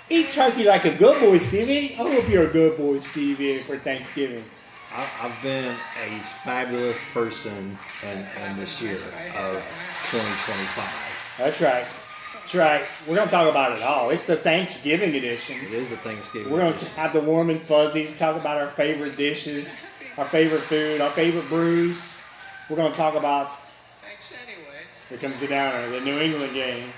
Eat turkey like a good boy, Stevie. I hope you're a good boy, Stevie, for Thanksgiving. I've been a fabulous person in this year of 2025. That's right. That's right. We're going to talk about it all. It's the Thanksgiving edition. It is the Thanksgiving We're going to edition. have the warm and fuzzies, talk about our favorite dishes, our favorite food, our favorite brews. We're going to talk about, here comes the downer, the New England game.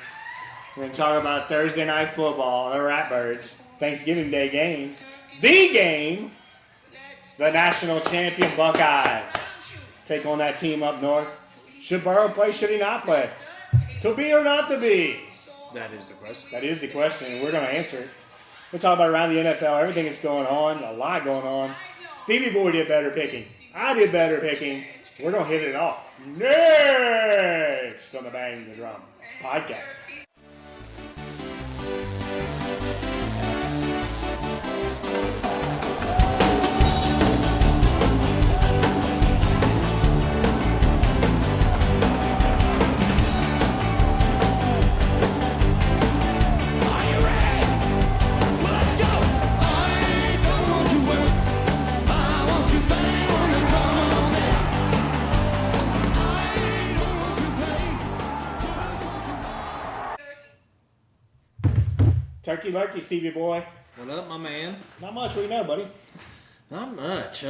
We're going to talk about Thursday Night Football, the Ratbirds, Thanksgiving Day games, the game, the national champion Buckeyes take on that team up north. Should Burrow play? Should he not play? To be or not to be? That is the question. That is the question, and we're going to answer it. We'll talk about around the NFL, everything that's going on, a lot going on. Stevie Boy did better picking. I did better picking. We're going to hit it all next on the Bang the Drum podcast. Turkey lurkey, Stevie Boy. What up, my man? Not much. What do you know, buddy? Not much.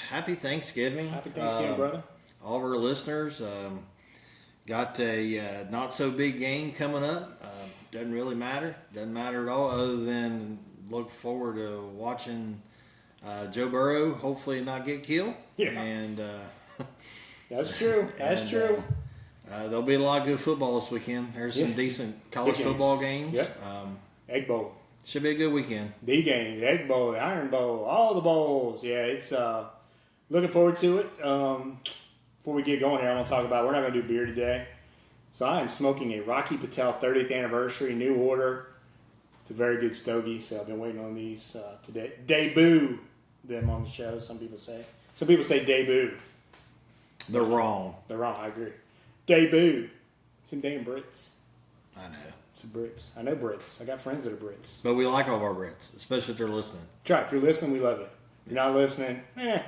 Happy Thanksgiving. Happy Thanksgiving, brother. All of our listeners. Got a not so big game coming up. Doesn't really matter. Doesn't matter at all other than look forward to watching Joe Burrow hopefully not get killed. Yeah. And That's true. That's true. There'll be a lot of good football this weekend. There's some decent college football games. Yep. Egg Bowl. Should be a good weekend. The game, the Egg Bowl, the Iron Bowl, all the bowls. Yeah, it's looking forward to it. Before we get going here, I want to talk about, we're not going to do beer today. So I am smoking a Rocky Patel 30th anniversary new order. It's a very good stogie, so I've been waiting on these today. Debut them on the show, some people say. Some people say debut. They're wrong. They're wrong, I agree. Debut. It's in damn Brits. I know. It's a Brits. I know Brits. I got friends that are Brits. But we like all of our Brits, especially if they're listening. Try. If you're listening, we love it. If you're not listening, yeah,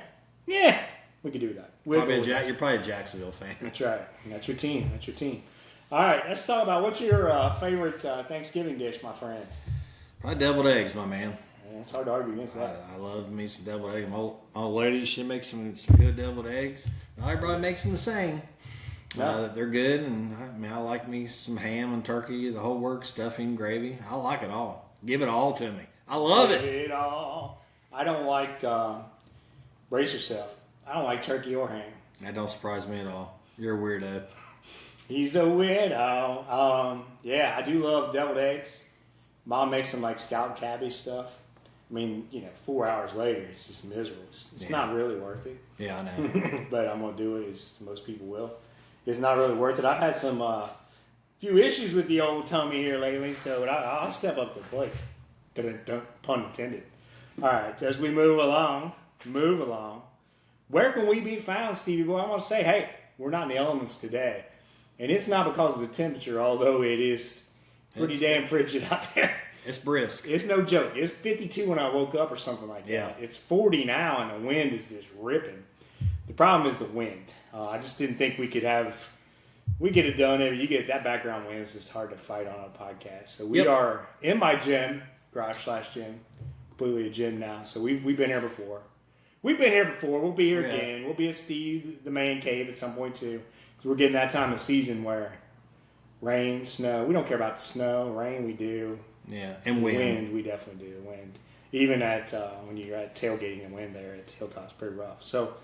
we could do that. You're probably a Jacksonville fan. That's right. That's your team. That's your team. All right, let's talk about what's your favorite Thanksgiving dish, my friend. Probably deviled eggs, my man. Yeah, it's hard to argue against that. I love me some deviled eggs. My old lady, she makes some good deviled eggs. Not everybody makes them the same. No. They're good, and I like me some ham and turkey, the whole works, stuffing, gravy. I like it all. Give it all to me. I love it. Give it all. I don't like, brace yourself, I don't like turkey or ham. That don't surprise me at all. You're a weirdo. He's a weirdo. Yeah, I do love deviled eggs. Mom makes some like scallop cabbage stuff. I mean, 4 hours later, it's just miserable. It's not really worth it. Yeah, I know. But I'm going to do it as most people will. It's not really worth it. I've had some few issues with the old tummy here lately, so I'll step up to the plate. Pun intended. All right, as we move along, where can we be found, Stevie Boy? I want to say, hey, we're not in the elements today. And it's not because of the temperature, although it is pretty damn frigid out there. It's brisk. It's no joke. It was 52 when I woke up or something like that. Yeah. It's 40 now, and the wind is just ripping. The problem is the wind. I just didn't think we could have done it. You get that background wind, it's just hard to fight on a podcast. So we are in my gym, garage/gym, completely a gym now. So we've been here before. We'll be here again. We'll be at Steve, the man cave at some point too. Because we're getting that time of season where rain, snow, we don't care about the snow. Rain, we do. Yeah, and wind. Wind, we definitely do. Wind. Even at when you're at tailgating and wind there at Hilltop's pretty rough. So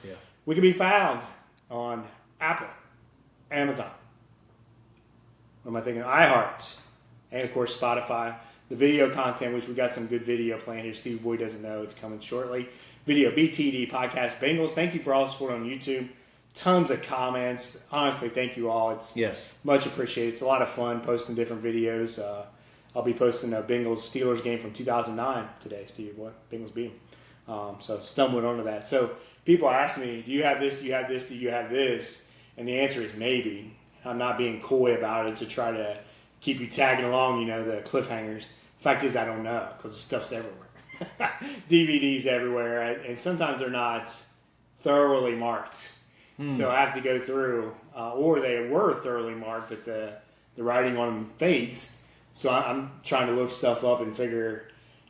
we can be found on Apple, Amazon, what am I thinking? iHeart, and of course Spotify. The video content, which we got some good video planned here. Steve Boy doesn't know it's coming shortly. Video, BTD, podcast, Bengals. Thank you for all the support on YouTube. Tons of comments. Honestly, thank you all. It's much appreciated. It's a lot of fun posting different videos. I'll be posting a Bengals Steelers game from 2009 today, Steve Boy. Bengals beat them. So stumbling onto that. So people are asking me, do you have this, do you have this, do you have this? And the answer is maybe. I'm not being coy about it to try to keep you tagging along, the cliffhangers. Fact is, I don't know because the stuff's everywhere. DVDs everywhere, and sometimes they're not thoroughly marked. So I have to go through, or they were thoroughly marked, but the writing on them fades. So I'm trying to look stuff up and figure,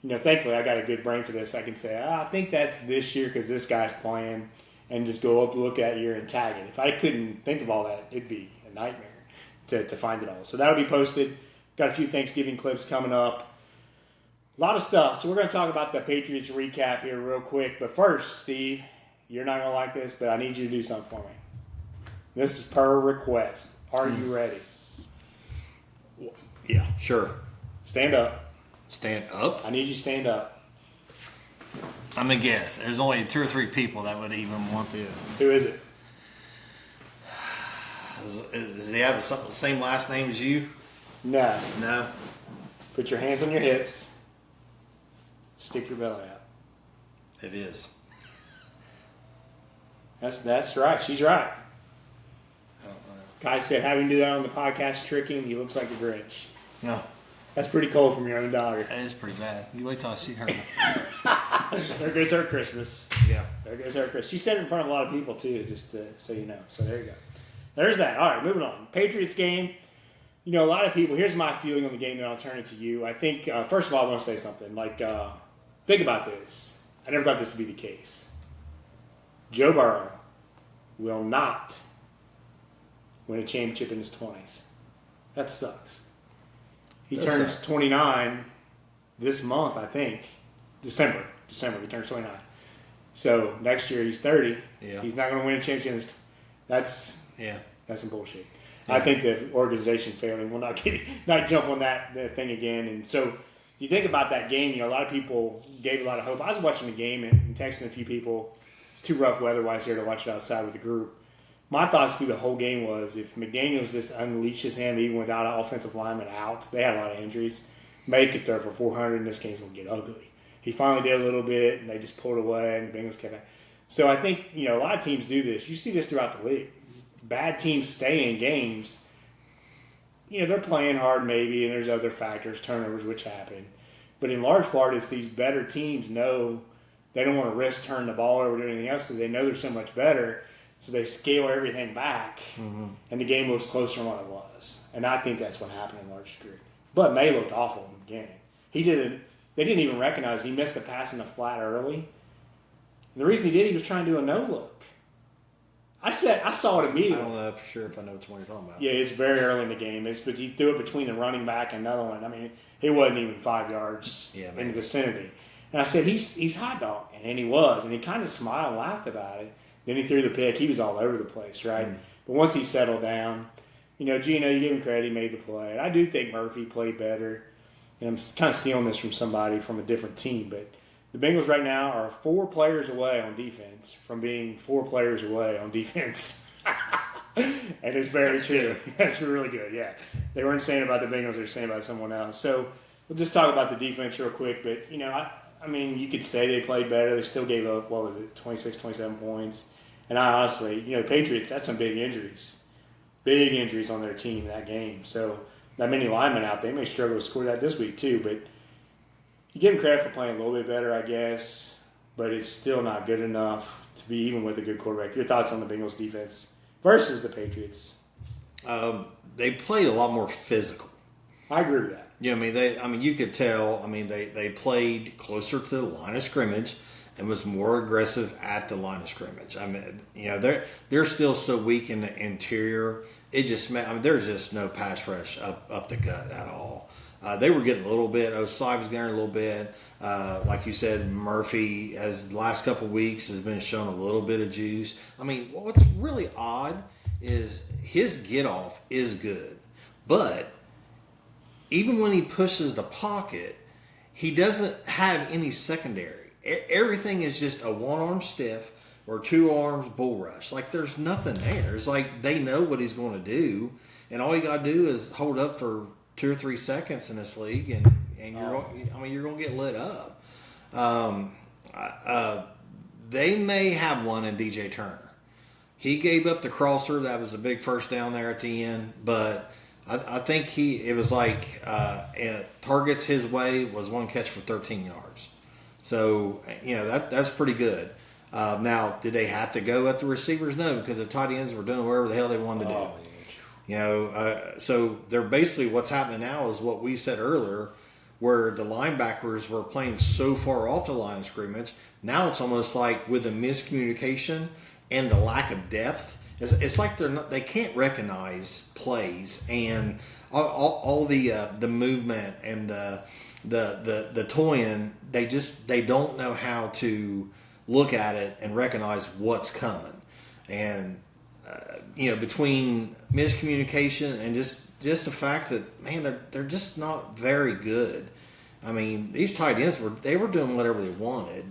thankfully I got a good brain for this. I can say, I think that's this year because this guy's playing, and just go up, look at year, and tag it. If I couldn't think of all that, it'd be a nightmare to find it all. So that'll be posted. Got a few Thanksgiving clips coming up. A lot of stuff. So we're going to talk about the Patriots recap here real quick. But first, Steve, you're not going to like this, but I need you to do something for me. This is per request. Are you ready? Yeah, sure. Stand up. Stand up? I need you to stand up. I'm going to guess. There's only 2 or 3 people that would even want to. Who is it? Does he have the same last name as you? No. No. Put your hands on your hips. Stick your belly out. It is. That's right. She's right. I don't know. Guy said having to do that on the podcast, tricking, he looks like a Grinch. No. That's pretty cold from your own daughter. That is pretty bad. You wait till I see her. There goes her Christmas. Yeah. There goes her Christmas. She said it in front of a lot of people, too, just so you know. So there you go. There's that. All right, moving on. Patriots game. A lot of people, here's my feeling on the game, then I'll turn it to you. I think, first of all, I want to say something. Think about this. I never thought this would be the case. Joe Burrow will not win a championship in his 20s. That sucks. He turns 29 this month, I think. December, he turns 29. So next year he's 30. Yeah. He's not going to win a championship. That's some bullshit. Yeah. I think the organization failing will not jump on that thing again. And so you think about that game, a lot of people gave a lot of hope. I was watching the game and texting a few people. It's too rough weather-wise here to watch it outside with the group. My thoughts through the whole game was if McDaniels just unleashes him even without an offensive lineman out, they had a lot of injuries, May could throw for 400 and this game's going to get ugly. He finally did a little bit and they just pulled away and the Bengals kept back. So I think, a lot of teams do this. You see this throughout the league. Bad teams stay in games. They're playing hard maybe, and there's other factors, turnovers, which happen. But in large part, it's these better teams know they don't want to risk turning the ball over to anything else because they know they're so much better. So they scale everything back, and the game looks closer than what it was. And I think that's what happened in large degree. But May looked awful in the beginning. They didn't even recognize he missed a pass in the flat early. And the reason he did, he was trying to do a no-look. I saw it immediately. I don't know for sure if I know which one you're talking about. Yeah, it's very early in the game. But he threw it between the running back and another one. I mean, it wasn't even 5 yards in the vicinity. And I said, he's hot dog. And he was. And he kind of smiled and laughed about it. Then he threw the pick. He was all over the place, right? But once he settled down, Gino, you give him credit. He made the play. And I do think Murphy played better. And I'm kind of stealing this from somebody from a different team. But the Bengals right now are 4 players away on defense from being 4 players away on defense. And it's very true. That's really good, yeah. They weren't saying about the Bengals, they were saying about someone else. So we'll just talk about the defense real quick. But, I mean, you could say they played better. They still gave up, 26, 27 points. And I honestly, the Patriots, that's some big injuries. Big injuries on their team in that game. So that many linemen out, they may struggle to score that this week too. But you give them credit for playing a little bit better, I guess. But it's still not good enough to be even with a good quarterback. Your thoughts on the Bengals defense versus the Patriots? They played a lot more physical. I agree with that. You could tell. They played closer to the line of scrimmage and was more aggressive at the line of scrimmage. They're still so weak in the interior. It just there's just no pass rush up the gut at all. They were getting a little bit. Osai was getting a little bit. Like you said, Murphy, as the last couple of weeks, has been showing a little bit of juice. What's really odd is his get-off is good. But even when he pushes the pocket, he doesn't have any secondary. Everything is just a one-arm stiff or 2 arms bull rush. There's nothing there. It's like they know what he's going to do, and all you got to do is hold up for 2 or 3 seconds in this league, and you're going to get lit up. They may have one in DJ Turner. He gave up the crosser. That was a big first down there at the end, but I think it was like targets his way was 1 catch for 13 yards. So, that's pretty good. Now, did they have to go at the receivers? No, because the tight ends were doing whatever the hell they wanted to do. So they're basically what's happening now is what we said earlier, where the linebackers were playing so far off the line of scrimmage. Now it's almost like with the miscommunication and the lack of depth, it's like they can't recognize plays and all the movement and the toying. They don't know how to look at it and recognize what's coming. And between miscommunication and just the fact that, man, they're just not very good. I mean, these tight ends were doing whatever they wanted,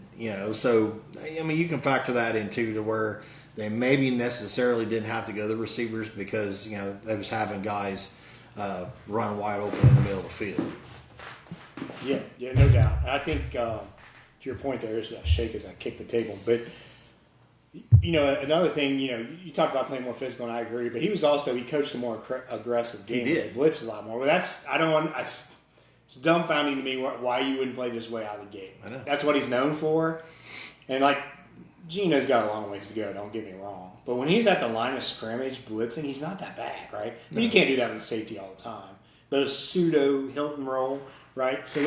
So I mean, you can factor that into to where they maybe necessarily didn't have to go to the receivers because they was having guys run wide open in the middle of the field. Yeah, no doubt. I think to your point there is a shake as I kick the table, but. Another thing, you talked about playing more physical, and I agree. But he coached a more aggressive game. He did. He blitzed a lot more. Well, it's dumbfounding to me why you wouldn't play this way out of the gate. I know. That's what he's known for. And Geno's got a long ways to go. Don't get me wrong. But when he's at the line of scrimmage blitzing, he's not that bad, right? No. You can't do that with safety all the time. But a pseudo Hilton roll, right? So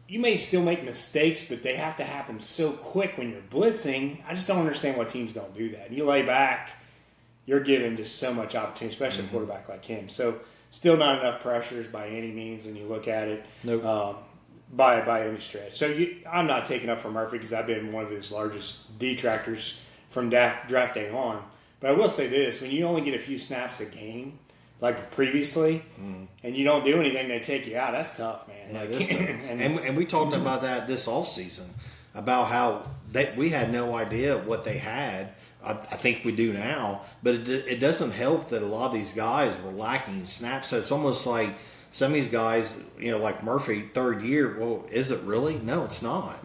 you may still make mistakes, but they have to happen so quick when you're blitzing. I just don't understand why teams don't do that. You lay back, you're given just so much opportunity, especially a quarterback like him. So still not enough pressures by any means when you look at it. Nope. By any stretch. So I'm not taking up for Murphy because I've been one of his largest detractors from draft day on. But I will say this, when you only get a few snaps a game, like previously, and you don't do anything, they take you out. That's tough, man. Yeah, it is tough. And we talked about that this offseason, about how we had no idea what they had. I think we do now, but it doesn't help that a lot of these guys were lacking snaps. So it's almost like some of these guys, like Murphy, third year, well, is it really? No, it's not.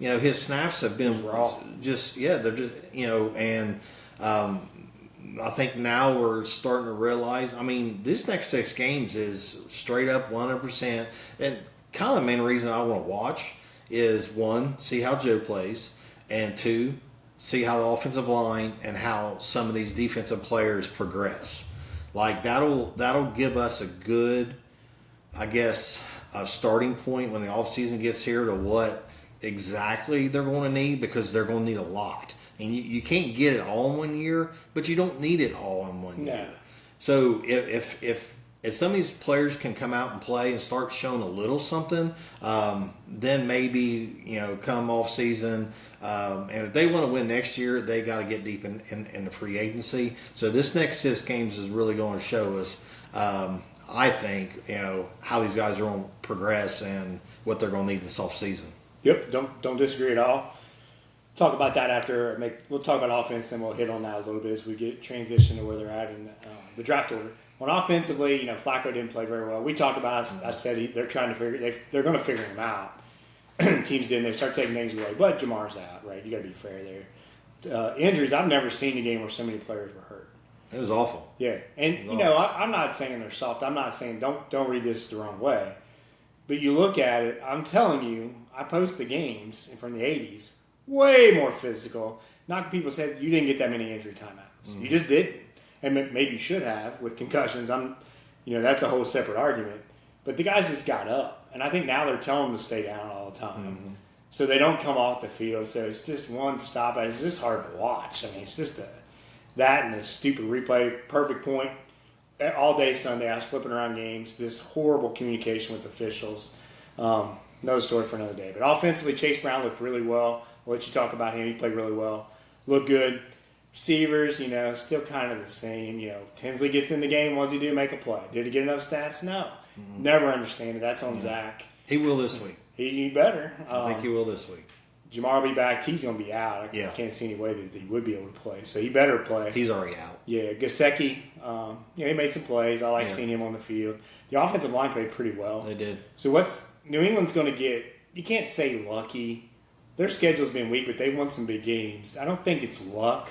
His snaps have been raw. They're just, and I think now we're starting to realize, this next 6 games is straight up 100%. And kind of the main reason I want to watch is, 1, see how Joe plays, and 2, see how the offensive line and how some of these defensive players progress. Like, that'll give us a good, I guess, a starting point when the offseason gets here to what exactly they're going to need, because they're going to need a lot. And you can't get it all in 1 year, but you don't need it all in 1 year. So if some of these players can come out and play and start showing a little something, then maybe, come off season, and if they want to win next year, they got to get deep in the free agency. So this next 6 games is really going to show us, I think, how these guys are going to progress and what they're going to need this off season. Yep, don't disagree at all. Talk about that after. We'll talk about offense, and we'll hit on that a little bit as we get transition to where they're at in the draft order. When offensively, Flacco didn't play very well. We talked about. I said they're trying to they're going to figure him out. Teams didn't. They start taking things away, but Jamar's out. Right, you got to be fair there. Injuries. I've never seen a game where so many players were hurt. It was awful. Yeah, and I'm not saying they're soft. I'm not saying don't read this the wrong way. But you look at it. I'm telling you, I post the games from the '80s. Way more physical. Not people said you didn't get that many injury timeouts. You just didn't, and maybe you should have with concussions. That's a whole separate argument. But the guys just got up, and I think now they're telling them to stay down all the time, so they don't come off the field. So it's just one stop. It's just hard to watch. It's just that and the stupid replay. Perfect point all day Sunday. I was flipping around games. This horrible communication with officials. Another story for another day. But offensively, Chase Brown looked really well. I'll let you talk about him. He played really well. Looked good. Receivers, still kind of the same. Tinsley gets in the game. What does he do? Make a play. Did he get enough stats? No. Never understand it. That's on Zach. He will this week. He better. I think he will this week. Jamar will be back. T's going to be out. I can't see any way that he would be able to play. So he better play. He's already out. Yeah. Gasecki, he made some plays. I like seeing him on the field. The offensive line played pretty well. They did. So what's New England's going to get, you can't say lucky. Their schedule's been weak, but they won some big games. I don't think it's luck,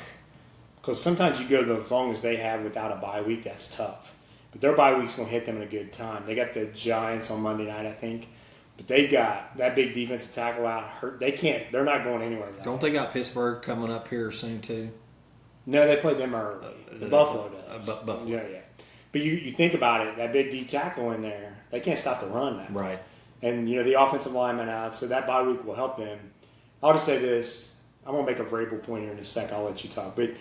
because sometimes you go as long as they have without a bye week. That's tough. But their bye week's going to hit them at a good time. They got the Giants on Monday night, I think. But they got that big defensive tackle out hurt. They're not going anywhere. Don't they got Pittsburgh coming up here soon too? No, they played them early. Buffalo does. Buffalo. Yeah. But you think about it, that big D tackle in there, they can't stop the run now. Right. And, the offensive lineman out, so that bye week will help them. I'll just say this. I'm going to make a Vrabel point here in a sec. I'll let you talk. But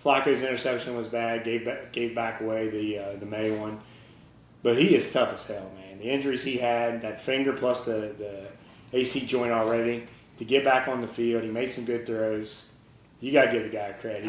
Flacco's interception was bad, gave back away the May one. But he is tough as hell, man. The injuries he had, that finger plus the AC joint already, to get back on the field, he made some good throws. You got to give the guy credit.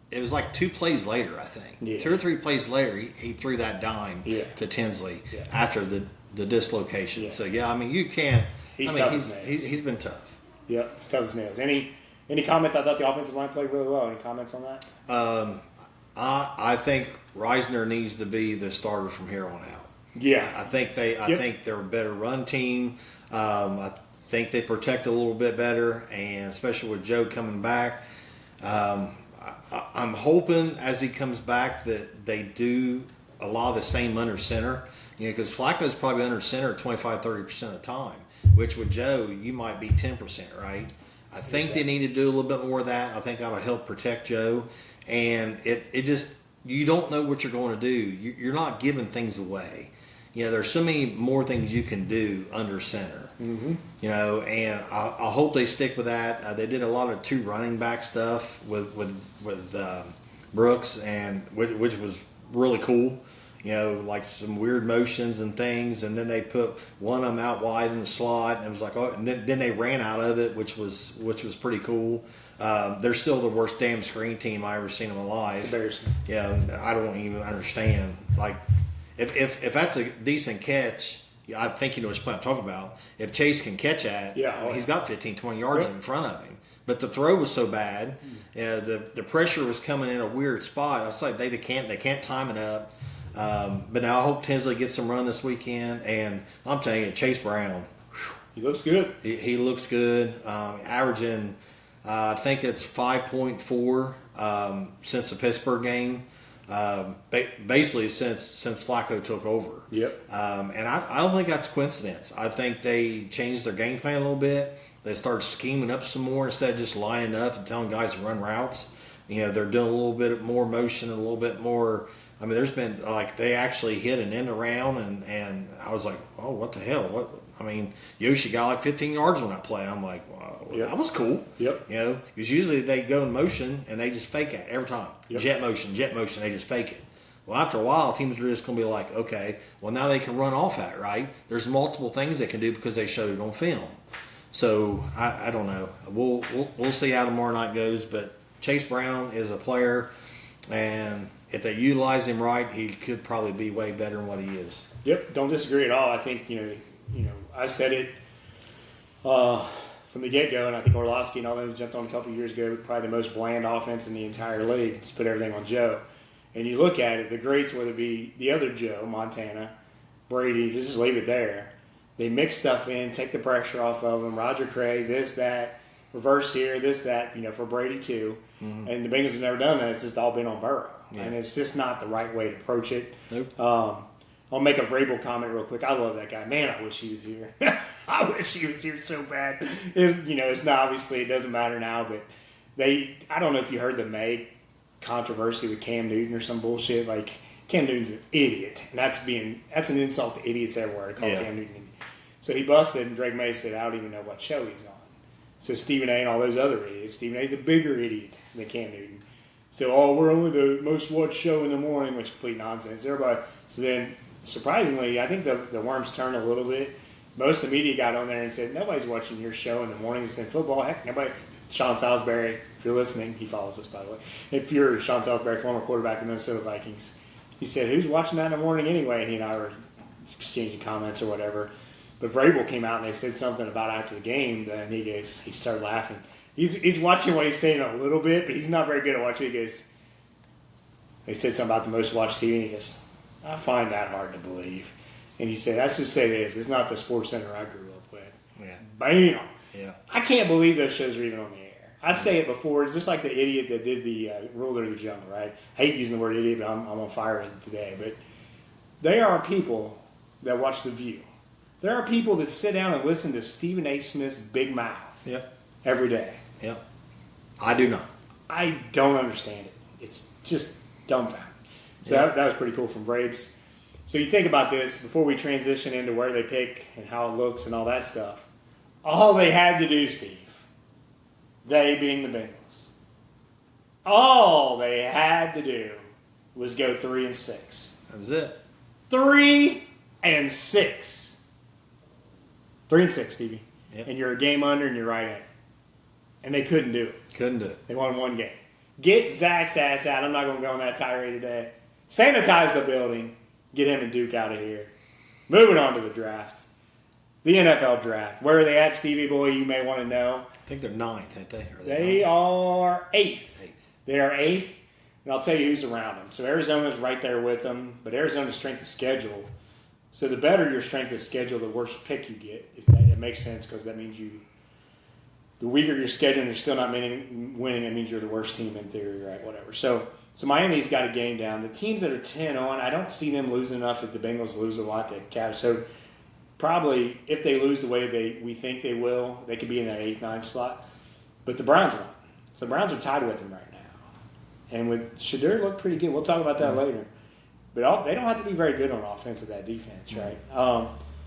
It was like 2 plays later, I think. Yeah. 2 or 3 plays later, he threw that dime to Tinsley after the dislocation. Yeah. So, you can't. He's been tough. Yep, he's tough as nails. Any comments? I thought the offensive line played really well. Any comments on that? I think Reisner needs to be the starter from here on out. Yeah. I think they're a better run team. I think they protect a little bit better, and especially with Joe coming back. I'm hoping as he comes back that they do a lot of the same under center, because Flacco's probably under center 25-30% of the time, which with Joe, you might be 10%, right? I think they need to do a little bit more of that. I think that'll help protect Joe. And it just, you don't know what you're going to do. You're not giving things away. There's so many more things you can do under center. Mm-hmm. And I hope they stick with that. They did a lot of 2 running back stuff with Brooks, and which was really cool. Like some weird motions and things, and then they put one of them out wide in the slot, and it was like, oh, and then they ran out of it, which was pretty cool. They're still the worst damn screen team I ever seen in my life. It's embarrassing. Yeah, I don't even understand. Like, if that's a decent catch, I think you know what I'm talking about. If Chase can catch that, he's got 15, 20 yards in front of him. But the throw was so bad, the pressure was coming in a weird spot. I was like, they can't time it up. But now I hope Tinsley gets some run this weekend, and I'm telling you, Chase Brown, he looks good. He looks good, averaging, I think it's 5.4 since the Pittsburgh game, basically since Flacco took over. Yep. And I don't think that's a coincidence. I think they changed their game plan a little bit. They started scheming up some more instead of just lining up and telling guys to run routes. They're doing a little bit more motion and a little bit more. There's been, they actually hit an end around, and I was like, oh, what the hell? Yoshi got like 15 yards on that play. I'm like, wow, that was cool. Yep. Because usually they go in motion, and they just fake it every time. Yep. Jet motion, they just fake it. Well, after a while, teams are just going to be like, okay, well, now they can run off that, right? There's multiple things they can do because they showed it on film. So, I don't know. We'll see how tomorrow night goes, but Chase Brown is a player, and if they utilize him right, he could probably be way better than what he is. Yep, don't disagree at all. I think I said it from the get-go, and I think Orlovsky and all those jumped on a couple of years ago. Probably the most bland offense in the entire league. Just put everything on Joe, and you look at it, the greats, whether it be the other Joe, Montana, Brady, just leave it there. They mix stuff in, take the pressure off of them. Roger Craig, this, that, reverse here, this, that. For Brady too. Mm-hmm. And the Bengals have never done that. It's just all been on Burrow. Yeah. And it's just not the right way to approach it. Nope. I'll make a Vrabel comment real quick. I love that guy. Man, I wish he was here. I wish he was here so bad. It's not, obviously, it doesn't matter now, but I don't know if you heard the May controversy with Cam Newton or some bullshit. Like, Cam Newton's an idiot. And that's an insult to idiots everywhere to call Cam Newton an idiot. So he busted, and Drake May said, I don't even know what show he's on. So Stephen A. and all those other idiots. Stephen A's a bigger idiot than Cam Newton. So, we're only the most watched show in the morning, which is complete nonsense. Everybody. So then, surprisingly, I think the worms turned a little bit. Most of the media got on there and said, nobody's watching your show in the mornings in football. Heck, nobody. Sean Salisbury, if you're listening, he follows us, by the way. If you're Sean Salisbury, former quarterback of the Minnesota Vikings, he said, who's watching that in the morning anyway? And he and I were exchanging comments or whatever. But Vrabel came out and they said something about after the game. Then he started laughing. He's watching what he's saying a little bit, but he's not very good at watching. He goes, they said something about the most watched TV, and he goes, I find that hard to believe. And he said, let's just say this. It's not the Sports Center I grew up with. Yeah. Bam. Yeah. I can't believe those shows are even on the air. I say it before. It's just like the idiot that did the Ruler of the Jungle, right? I hate using the word idiot, but I'm on fire with it today. But there are people that watch The View. There are people that sit down and listen to Stephen A. Smith's big mouth every day. Yep. I do not. I don't understand it. It's just dumbfounding. So that was pretty cool from Braves. So you think about this before we transition into where they pick and how it looks and all that stuff. All they had to do, Steve, they being the Bengals, all they had to do was go 3-6. That was it. 3-6. 3-6, Stevie. Yep. And you're a game under and you're right in it. And they couldn't do it. Couldn't do it. They won one game. Get Zach's ass out. I'm not going to go on that tirade today. Sanitize the building. Get him and Duke out of here. Moving on to the draft. The NFL draft. Where are they at, Stevie boy? You may want to know. I think they're 9th, ain't they? They are 8th. 8th. They are 8th. And I'll tell you who's around them. So Arizona's right there with them. But Arizona's strength of schedule. So the better your strength of schedule, the worse pick you get. If that makes sense, because that means the weaker your schedule and you're still not winning, it means you're the worst team in theory, right? Whatever. So Miami's got a game down. The teams that are 10-on, I don't see them losing enough if the Bengals lose a lot to catch. So probably if they lose the way we think they will, they could be in that 8th, 9th slot. But the Browns won. So the Browns are tied with them right now. And with Shadur looked pretty good. We'll talk about that later. But they don't have to be very good on offense with that defense, right?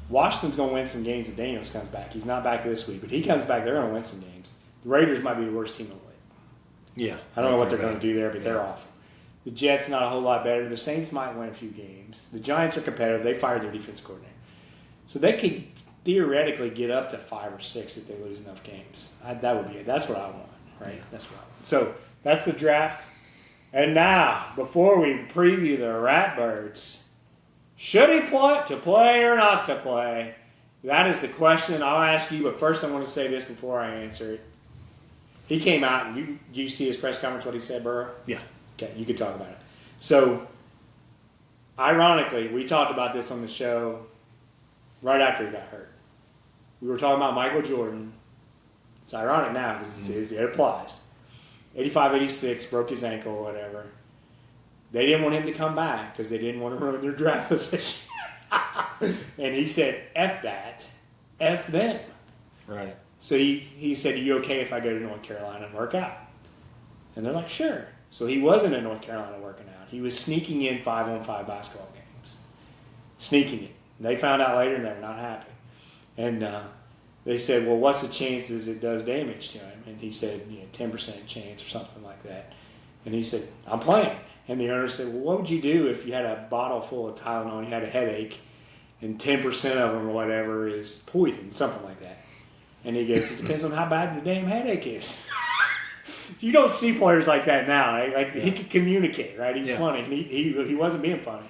Washington's going to win some games if Daniels comes back. He's not back this week, but he comes back, they're going to win some games. The Raiders might be the worst team in the league. Yeah. I don't know what they're going to do there, but they're awful. The Jets, not a whole lot better. The Saints might win a few games. The Giants are competitive. They fired their defense coordinator. So they could theoretically get up to 5 or 6 if they lose enough games. That would be it. That's what I want, right? Yeah. That's what I want. So that's the draft. And now, before we preview the Ratbirds, should he play or not to play? That is the question I'll ask you, but first I want to say this before I answer it. He came out, and you see his press conference, what he said, Burrow? Yeah. Okay, you could talk about it. So, ironically, we talked about this on the show right after he got hurt. We were talking about Michael Jordan. It's ironic now because it applies. 85, 86, broke his ankle or whatever. They didn't want him to come back because they didn't want to ruin their draft position. And he said, F that. F them. Right. So he said, are you okay if I go to North Carolina and work out? And they're like, sure. So he wasn't in North Carolina working out. He was sneaking in 5-on-5 basketball games. Sneaking it. They found out later and they're not happy. And they said, well, what's the chances it does damage to him? And he said, 10% chance or something like that. And he said, I'm playing. And the owner said, well, what would you do if you had a bottle full of Tylenol and you had a headache and 10% of them or whatever is poison, something like that? And he goes, it depends on how bad the damn headache is. You don't see players like that now. Like he could communicate, right? He's funny. And he wasn't being funny.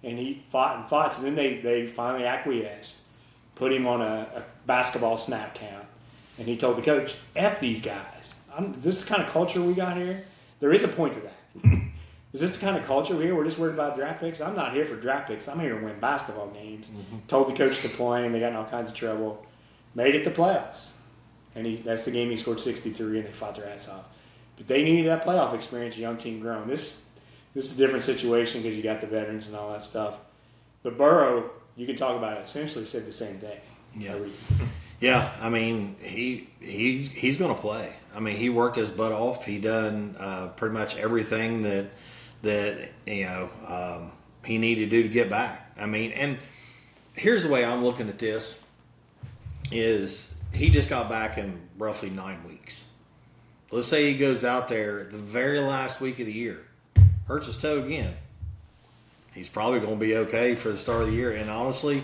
And he fought and fought. So then they finally acquiesced, put him on a basketball snap count. And he told the coach, F these guys. This is the kind of culture we got here. There is a point to that. Is this the kind of culture here? We're just worried about draft picks? I'm not here for draft picks. I'm here to win basketball games. Mm-hmm. Told the coach to play, and they got in all kinds of trouble. Made it to playoffs. And that's the game he scored 63, and they fought their ass off. But they needed that playoff experience, young team grown. This is a different situation because you got the veterans and all that stuff. But Burrow, you can talk about it, essentially said the same thing. Yeah. Yeah, I mean, he's going to play. I mean, he worked his butt off. He done pretty much everything that he needed to do to get back. I mean, and here's the way I'm looking at this is he just got back in roughly 9 weeks. Let's say he goes out there the very last week of the year, hurts his toe again. He's probably going to be okay for the start of the year. And honestly,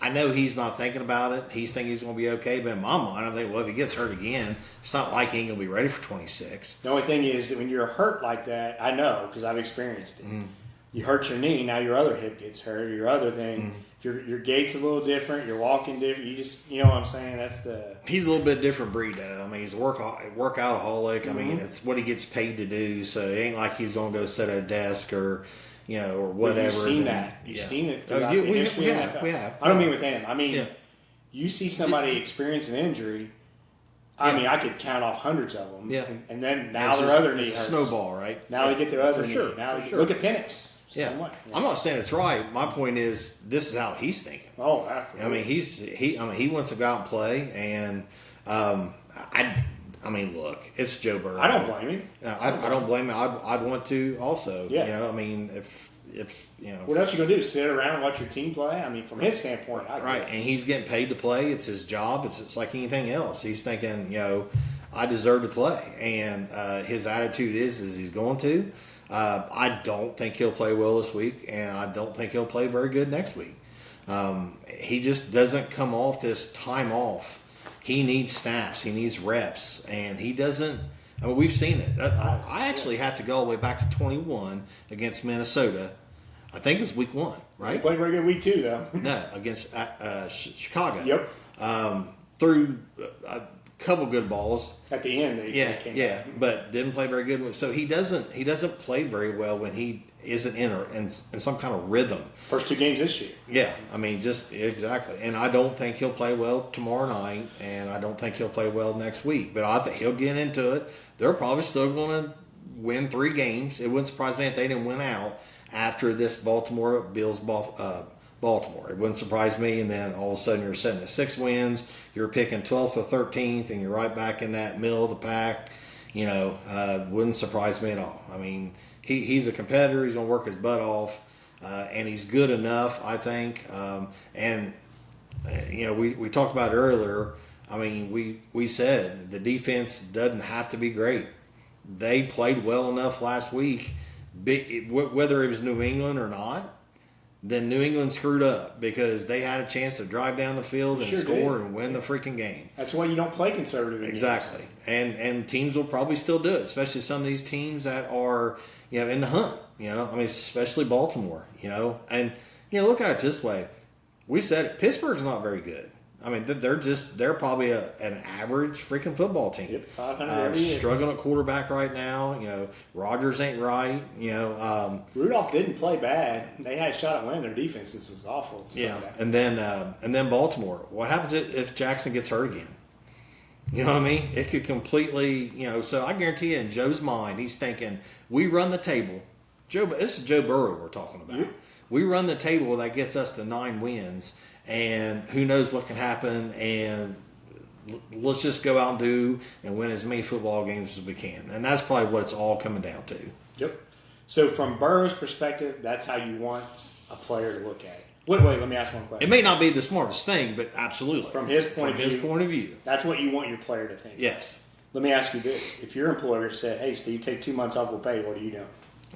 I know he's not thinking about it. He's thinking he's going to be okay. But in my mind, I'm thinking, well, if he gets hurt again, it's not like he ain't going to be ready for 26. The only thing is that when you're hurt like that, I know because I've experienced it. Mm. You hurt your knee, now your other hip gets hurt, your other thing. Your gait's a little different, you're walking different. You know what I'm saying? He's a little bit different breed, though. I mean, he's a workaholic. Mm-hmm. I mean, it's what he gets paid to do. So it ain't like he's going to go sit at a desk or or whatever. You've seen that. You've seen it. We have. I don't mean with him. I mean, you see somebody experience an injury, I mean, I could count off hundreds of them. Yeah. And then now their other knee hurts. Snowball, right? Now they get their other knee. Sure. Now look at Penix. Yeah. I'm not saying it's right. My point is, this is how he's thinking. Oh, absolutely. I mean, he wants to go out and play, and I mean, look, it's Joe Burrow. I don't blame him. I don't blame him. I'd want to also. Yeah. You know, I mean, if you know, what else you gonna do? Sit around and watch your team play? I mean, from his standpoint, right? And he's getting paid to play. It's his job. It's like anything else. He's thinking, you know, I deserve to play, and his attitude is he's going to. I don't think he'll play well this week, and I don't think he'll play very good next week. He just doesn't come off this time off. He needs snaps. He needs reps, and he doesn't. I mean, we've seen it. I actually have to go all the way back to 21 against Minnesota. I think it was week 1, right? He played very good week 2, though. No, against Chicago. Yep. Threw a couple good balls at the end. Yeah, but didn't play very good. So he doesn't play very well when he isn't in some kind of rhythm. First 2 games this year. Yeah, I mean, just exactly. And I don't think he'll play well tomorrow night, and I don't think he'll play well next week. But I think he'll get into it. They're probably still going to win 3 games. It wouldn't surprise me if they didn't win out after this Baltimore Bills Baltimore. It wouldn't surprise me, and then all of a sudden you're sitting at 6 wins, you're picking 12th or 13th, and you're right back in that middle of the pack. You know, wouldn't surprise me at all. I mean, he's a competitor. He's going to work his butt off, and he's good enough, I think. And, you know, we talked about it earlier. I mean, we said the defense doesn't have to be great. They played well enough last week, whether it was New England or not. Then New England screwed up because they had a chance to drive down the field and score and win the freaking game. That's why you don't play conservative. Exactly. And teams will probably still do it, especially some of these teams that are, you know, in the hunt. You know, I mean, especially Baltimore, you know. And, you know, look at it this way. We said it. Pittsburgh's not very good. I mean, they're probably an average freaking football team. Yep, 500 struggling at quarterback right now. You know, Rodgers ain't right. You know, Rudolph didn't play bad. They had a shot at winning. Their defenses was awful. Yeah, and then Baltimore. What happens if Jackson gets hurt again? You know what I mean? It could completely, you know. So I guarantee you, in Joe's mind, he's thinking, we run the table. This is Joe Burrow we're talking about. Yep. We run the table that gets us to 9 wins. And who knows what can happen, and let's just go out and do and win as many football games as we can. And that's probably what it's all coming down to. Yep. So from Burrow's perspective, that's how you want a player to look at it. Wait, let me ask one question. It may not be the smartest thing, but absolutely. From his point of view. That's what you want your player to think. Yes. Let me ask you this. If your employer said, hey, Steve, take 2 months off of pay, what are you doing?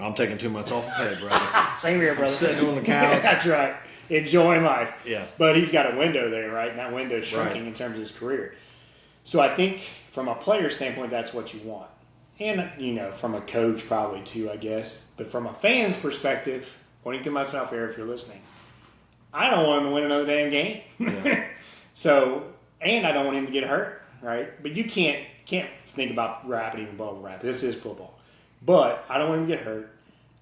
I'm taking 2 months off of pay, brother. Same here, brother. I'm sitting on the couch. That's right. Enjoying life. Yeah. But he's got a window there, right? And that window's shrinking in terms of his career. So I think from a player standpoint, that's what you want. And, you know, from a coach probably too, I guess. But from a fan's perspective, pointing to myself here if you're listening, I don't want him to win another damn game. Yeah. So, and I don't want him to get hurt, right? But you can't think about rapid even bubble rapid. This is football. But I don't want him to get hurt.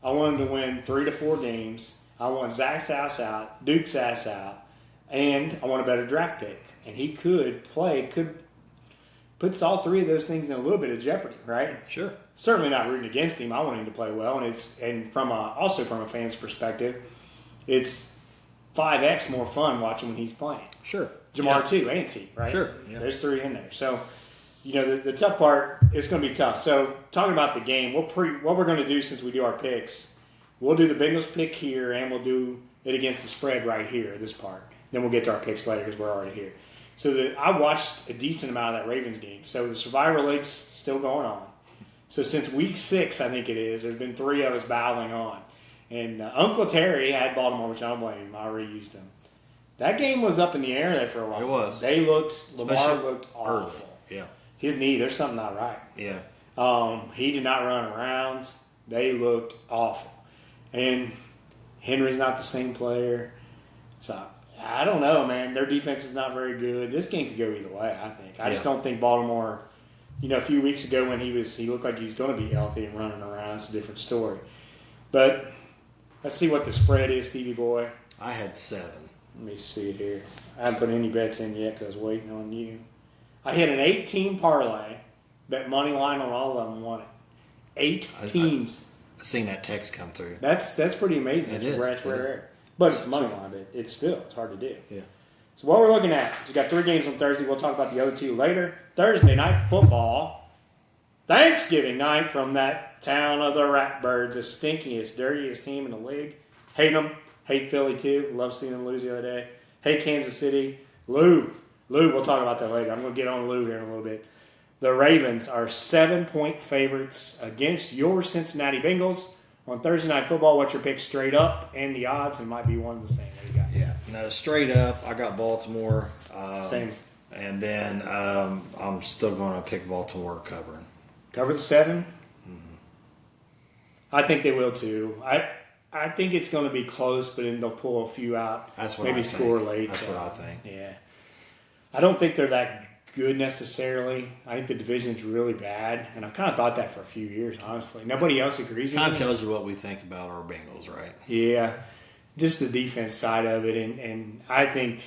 I want him to win 3 to 4 games. I want Zach's ass out, Duke's ass out, and I want a better draft pick. And he could puts all 3 of those things in a little bit of jeopardy, right? Sure. Certainly not rooting against him. I want him to play well, and also from a fan's perspective, it's 5x more fun watching when he's playing. Sure. Jamar too, ain't he? Right. Sure. Yeah. There's 3 in there, so. You know, the tough part is going to be tough. So, talking about the game, what we're going to do since we do our picks, we'll do the Bengals pick here, and we'll do it against the spread right here, this part. Then we'll get to our picks later because we're already here. So, I watched a decent amount of that Ravens game. So, the Survivor League's still going on. So, since week 6, I think it is, there's been 3 of us battling on. And Uncle Terry had Baltimore, which I don't blame him. I already used him. That game was up in the air there for a while. It was. Lamar looked awful. Yeah. His knee, there's something not right. Yeah. He did not run around. They looked awful. And Henry's not the same player. So, I don't know, man. Their defense is not very good. This game could go either way, I think. I just don't think Baltimore, you know, a few weeks ago when he looked like he's going to be healthy and running around. That's a different story. But let's see what the spread is, Stevie boy. I had 7. Let me see it here. I haven't put any bets in yet because I was waiting on you. I hit an 8-team parlay, bet money line on all of them, won it. 8 teams. I've seen that text come through. That's pretty amazing. It's rare. But it's money line, but it's hard to do. Yeah. So what we're looking at, we got 3 games on Thursday. We'll talk about the other 2 later. Thursday night football, Thanksgiving night from that town of the Ratbirds, the stinkiest, dirtiest team in the league. Hate them. Hate Philly too. Love seeing them lose the other day. Hate Kansas City. Lou, we'll talk about that later. I'm going to get on Lou here in a little bit. The Ravens are 7-point favorites against your Cincinnati Bengals. On Thursday Night Football, what's your pick straight up and the odds? It might be one and the same. What do you got? Yeah. No, straight up, I got Baltimore. Same. And then I'm still going to pick Baltimore covering. Cover the 7? Mm-hmm. I think they will too. I think it's going to be close, but then they'll pull a few out. That's what maybe I think. Score late. That's what I think. Yeah. I don't think they're that good necessarily. I think the division's really bad, and I've kind of thought that for a few years, honestly. Nobody else agrees with me. Kind of tells you what we think about our Bengals, right? Yeah. Just the defense side of it, and I think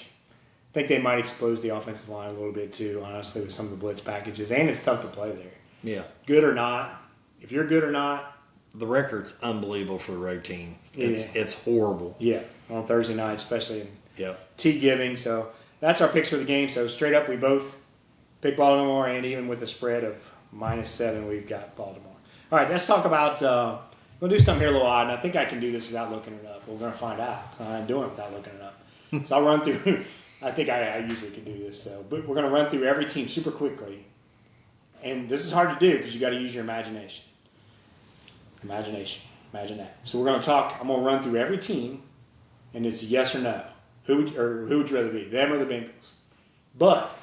they might expose the offensive line a little bit too, honestly, with some of the blitz packages, and it's tough to play there. Yeah. Good or not, if you're good or not. The record's unbelievable for the road team. It's horrible. Yeah, on Thursday night, especially in Yep. T-giving. So that's our picks for the game. So straight up, we both pick Baltimore, and even with the spread of -7, we've got Baltimore. All right, let's talk about we'll do something here a little odd, and I think I can do this without looking it up. We're going to find out. I'm doing it without looking it up. So I'll run through. I think I usually can do this. So, but we're going to run through every team super quickly. And this is hard to do because you got to use your imagination. Imagine that. So we're going to talk. I'm going to run through every team, and it's yes or no. Who would you rather be, them or the Bengals? But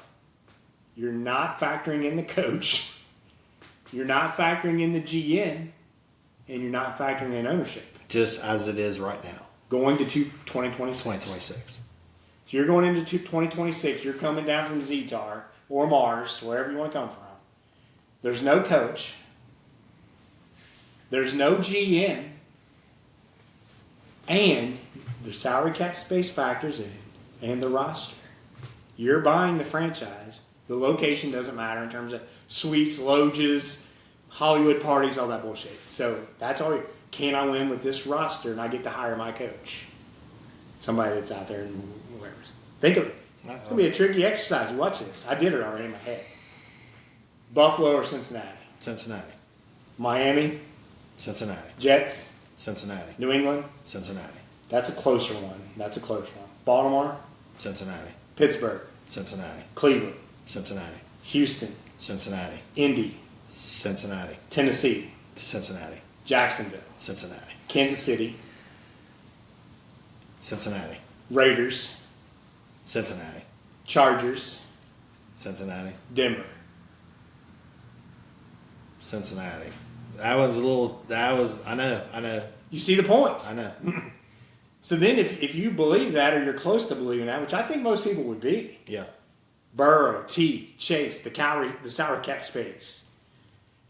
you're not factoring in the coach. You're not factoring in the GM, and you're not factoring in ownership. Just as it is right now. Going to 2026. 2026. So you're going into 2026. You're coming down from Zetar or Mars, wherever you want to come from. There's no coach. There's no GM. And the salary cap space factors in, and the roster. You're buying the franchise. The location doesn't matter in terms of suites, loges, Hollywood parties, all that bullshit. So that's all. Can I win with this roster and I get to hire my coach? Somebody that's out there and wherever. Think of it. It's going to be a tricky exercise. Watch this. I did it already in my head. Buffalo or Cincinnati? Cincinnati. Miami? Cincinnati. Jets? Cincinnati. New England? Cincinnati. That's a closer one. Baltimore? Cincinnati. Pittsburgh? Cincinnati. Cleveland? Cincinnati. Houston? Cincinnati. Indy? Cincinnati. Tennessee? Cincinnati. Jacksonville? Cincinnati. Kansas City? Cincinnati. Raiders? Cincinnati. Chargers? Cincinnati. Denver? Cincinnati. I know. You see the points. I know. So then if you believe that, or you're close to believing that, which I think most people would be, Yeah. Burrow, T, Chase, the salary cap space,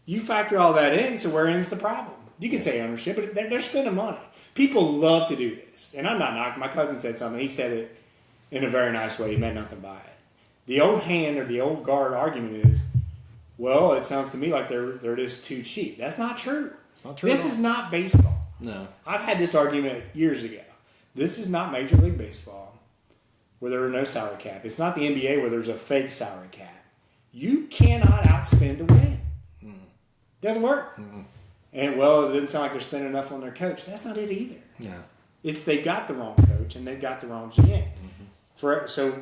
you factor all that in, so where ends the problem? You can say ownership, but they're spending money. People love to do this. And I'm not knocking. My cousin said something. He said it in a very nice way. He meant nothing by it. The old hand or the old guard argument is, well, it sounds to me like they're just too cheap. That's not true. It's not true. This is not baseball. No. I've had this argument years ago. This is not Major League Baseball where there are no salary cap. It's not the NBA where there's a fake salary cap. You cannot outspend to win. Doesn't work. Mm-mm. And, well, it doesn't sound like they're spending enough on their coach. That's not it either. Yeah. It's they got the wrong coach and they've got the wrong GM. So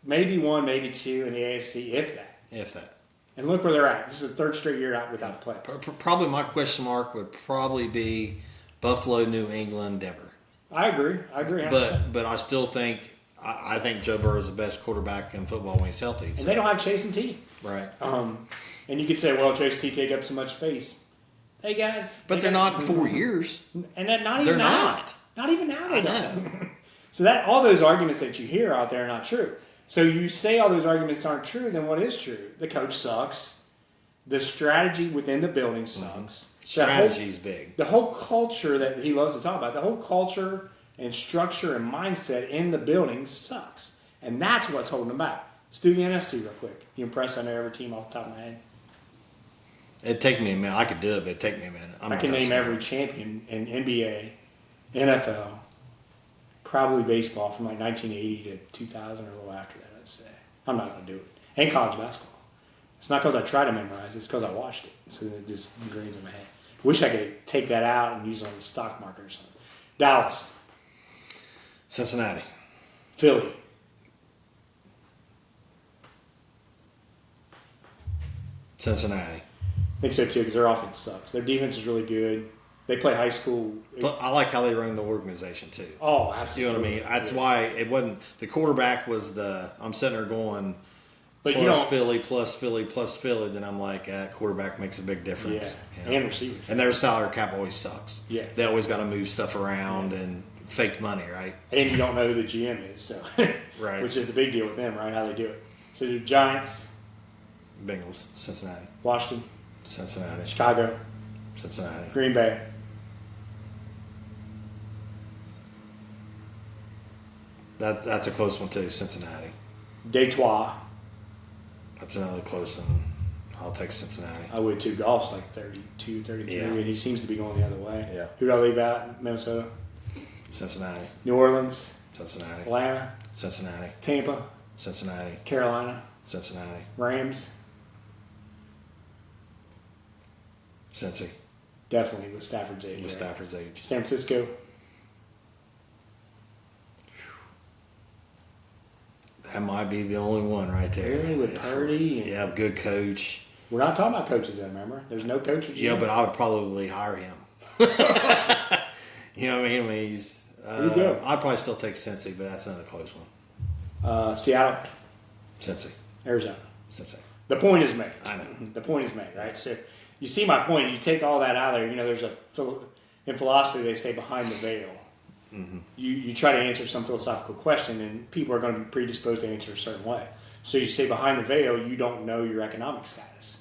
maybe one, maybe two in the AFC, if that. If that. And look where they're at. This is the third straight year out without the playoffs. Probably my question mark would probably be Buffalo, New England, Denver. I agree. 100%. But I still think I think Joe Burrow is the best quarterback in football when he's healthy. And they don't have Chase and T. Right. And you could say, well, Chase and T take up so much space. They're not 4 years. And not even they're now. not. Not even now. I know. So that all those arguments that you hear out there are not true. So you say all those arguments aren't true, then what is true? The coach sucks. The strategy within the building sucks. Strategy's big. The whole culture that he loves to talk about, the whole culture and structure and mindset in the building sucks. And that's what's holding them back. Let's do the NFC real quick. You impressed under every team off the top of my head? It'd take me a minute. I could do it, but it'd take me a minute. I can name every champion in NBA, NFL, probably baseball from like 1980 to 2000 or a little after that, I'd say. I'm not going to do it. And college basketball. It's not because I try to memorize. It's because I watched it. So it just ingrains in my head. Wish I could take that out and use it on the stock market or something. Dallas. Cincinnati. Philly. Cincinnati. I think so too, because their offense sucks. Their defense is really good. They play high school. But I like how they run the organization too. Oh, absolutely. You know what I mean? That's why it wasn't the quarterback was the. I'm sitting there going, but plus Philly, plus Philly, plus Philly. Then I'm like, quarterback makes a big difference. Yeah, you know? and receivers. And their salary cap always sucks. Yeah, they always got to move stuff around and fake money, right? And you don't know who the GM is, so right, which is the big deal with them, right? How they do it. So the Giants, Bengals, Cincinnati, Washington, Cincinnati, Chicago, Cincinnati, Green Bay. That's a close one too, Cincinnati. Detroit. That's another close one. I'll take Cincinnati. I would too. Golf's like 32, 33, and he seems to be going the other way. Yeah. Who did I leave out? Minnesota. Cincinnati. New Orleans. Cincinnati. Atlanta. Cincinnati. Tampa. Cincinnati. Carolina. Cincinnati. Rams. Cincy. Definitely with Stafford's age. With right? Stafford's age. San Francisco. That might be the only one right there. Really, with Purdy? Yeah, good coach. We're not talking about coaches, then, remember? There's no coach. Yeah, but I would probably hire him. You know what I mean? He's. I'd probably still take Cincy, but that's another close one. Seattle. Cincy. Arizona. Cincy. The point is made. I know. The point is made, right? So you see my point. You take all that out of there. You know, there's in philosophy they say behind the veil. Mm-hmm. You try to answer some philosophical question, and people are going to be predisposed to answer a certain way. So you say behind the veil, you don't know your economic status.